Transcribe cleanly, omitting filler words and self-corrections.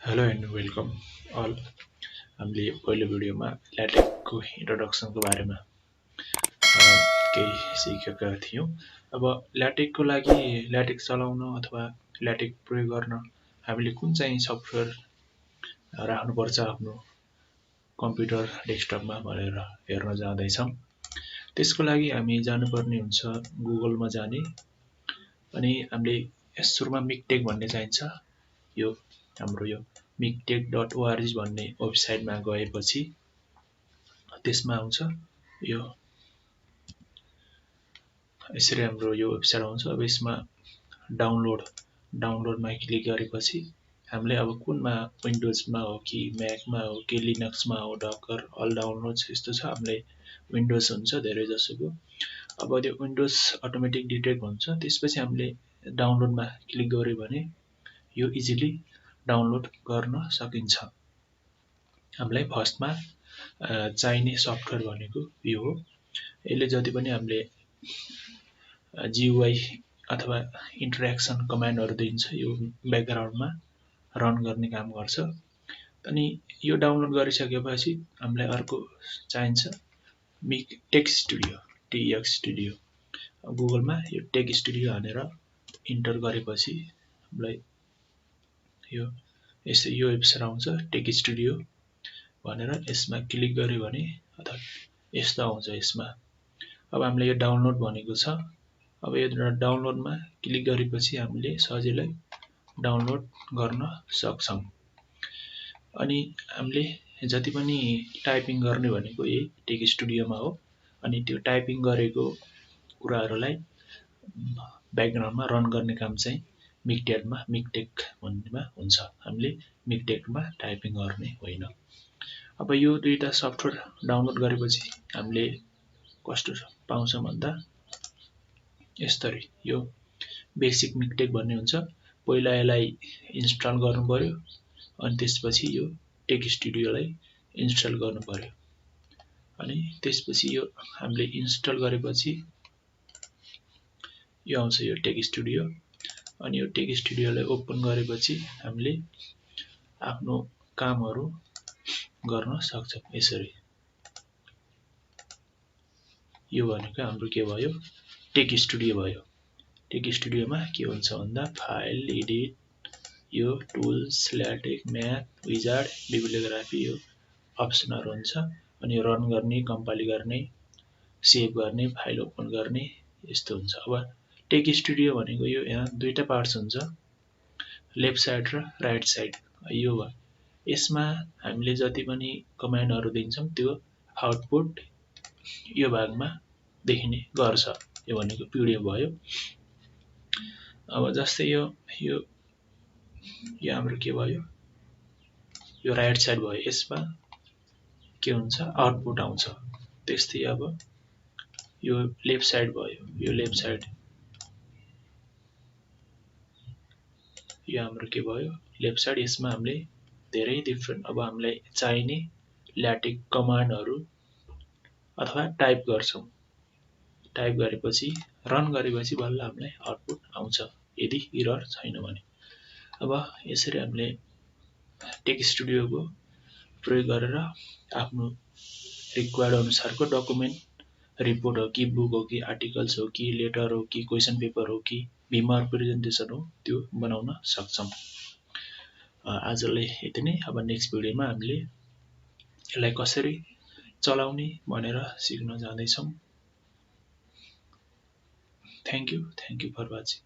Hello and welcome all. हामीले पहिलो भिडियोमा ल्याटेक्सको इन्ट्रोडक्सनको बारेमा केही सिकेका थियौँ। अब ल्याटेक्सको लागि ल्याटेक्स चलाउन अथवा ल्याटेक्स प्रयोग गर्न हामीले कुन चाहिँ सफ्टवेयर राख्नुपर्छ आफ्नो कम्प्युटर डेस्कटपमा भनेर हेर्न जाँदैछौँ। त्यसको लागि हामी जानुपर्ने हुन्छ गुगलमा जाने, अनि हामीले सुरुमा मिकटेक भन्ने चाहिन्छ। यो हाम्रो यो miktek.org भन्ने वेबसाइटमा गएपछि त्यसमा आउँछ यो यसरी हाम्रो यो वेबसाइट आउँछ। अब यसमा डाउनलोडमा क्लिक गरेपछि हामीले अब कुनमा विन्डोजमा हो कि म्याकमा हो कि लिनक्समा हो, डकर अल डाउनलोड्स यस्तो छ। हामीले विन्डोज हुन्छ धेरै जसोको। अब त्यो विन्डोज अटोमेटिक डिटेक्ट हुन्छ। त्यसपछि हामीले डाउनलोडमा क्लिक गर्यो भने यो इजिली डाउनलोड गर्न सकिन्छ। हामीलाई फर्स्टमा चाहिने सफ्टवेयर भनेको यो हो। यसले जति पनि हामीले GUI अथवा इन्टरेक्सन कमान्डहरू दिन्छ यो ब्याकग्राउन्डमा रन गर्ने काम गर्छ। अनि यो डाउनलोड गरिसकेपछि हामीलाई अर्को चाहिन्छ टेक्स्ट स्टुडियो, TX स्टुडियो। गुगलमा यो टेक्स्ट स्टुडियो हानेर इन्टर गरेपछि हामीलाई यो वेबसाइट आउँछ टेक्स्ट स्टुडियो भनेर। यसमा क्लिक गर्यो भने अथवा यस्तो आउँछ यसमा। अब हामीले यो डाउनलोड भनेको छ। अब यो डाउनलोडमा क्लिक गरेपछि हामीले सजिलै डाउनलोड गर्न सक्छौँ। अनि हामीले जति पनि टाइपिङ गर्ने भनेको यही टेक्स्ट स्टुडियोमा हो। अनि त्यो टाइपिङ गरेको कुराहरूलाई ब्याकग्राउन्डमा रन गर्ने काम चाहिँ मिकटेक भन्नेमा हुन्छ। हामीले मिकटेकमा टाइपिङ गर्ने होइन। अब यो दुईटा सफ्टवेयर डाउनलोड गरेपछि हामीले कस्तो पाउँछौँ भन्दा यसरी यो बेसिक मिकटेक भन्ने हुन्छ। पहिला यसलाई इन्स्टल गर्नु पर्यो, अनि त्यसपछि यो टेक्स्ट स्टुडियोलाई इन्स्टल गर्नु पर्यो। अनि त्यसपछि यो हामीले इन्स्टल गरेपछि यो आउँछ यो टेक्स्ट स्टुडियो। अनि यो टेक्स्ट स्टुडियोलाई ओपन गरेपछि हामीले आफ्नो कामहरू गर्न सक्छौँ यसरी। यो भनेको हाम्रो के भयो, टेक्स्ट स्टुडियो भयो। टेक्स्ट स्टुडियोमा के हुन्छ भन्दा फाइल, एडिट, यो टुल्स, ल्याटेक्स, म्याथ, विजार्ड, बिब्लियोग्राफी यो अप्सनहरू हुन्छ। अनि रन गर्ने, कम्पाइल गर्ने, सेभ गर्ने, फाइल ओपन गर्ने यस्तो हुन्छ। अब टेक्स्ट स्टुडियो भनेको यो यहाँ दुईटा पार्ट्स हुन्छ, लेफ्ट साइड र राइट साइड। यो भयो यसमा हामीले जति पनि कमान्डहरू दिन्छौँ त्यो आउटपुट यो भागमा देखिने गर्छ। यो भनेको पिडिएफ भयो। अब जस्तै यो हाम्रो के भयो, यो राइट साइड भयो। यसमा के हुन्छ, आउटपुट आउँछ। त्यस्तै अब यो लेफ्ट साइड भयो। यो लेफ्ट साइड यो हाम्रो के भयो, लेफ्ट साइड। यसमा हामीले धेरै डिफ्रेन्ट अब हामीलाई चाहिने ल्याटेक्स कमान्डहरू अथवा टाइप गर्छौँ। टाइप गरेपछि रन गरेपछि बल्ल हामीलाई आउटपुट आउँछ, यदि एरर छैन भने। अब यसरी हामीले टेक्स्ट स्टुडियोको प्रयोग गरेर आफ्नो रिक्वायर्ड अनुसारको डकुमेन्ट, रिपोर्ट हो कि बुक हो कि आर्टिकल्स हो कि लेटर हो कि क्वेसन पेपर हो कि भिमर प्रेजेन्टेसन हो त्यो बनाउन सक्छौँ। आजलाई यति नै। अब नेक्स्ट भिडियोमा हामीले यसलाई कसरी चलाउने भनेर सिक्न जाँदैछौँ। Thank you for watching.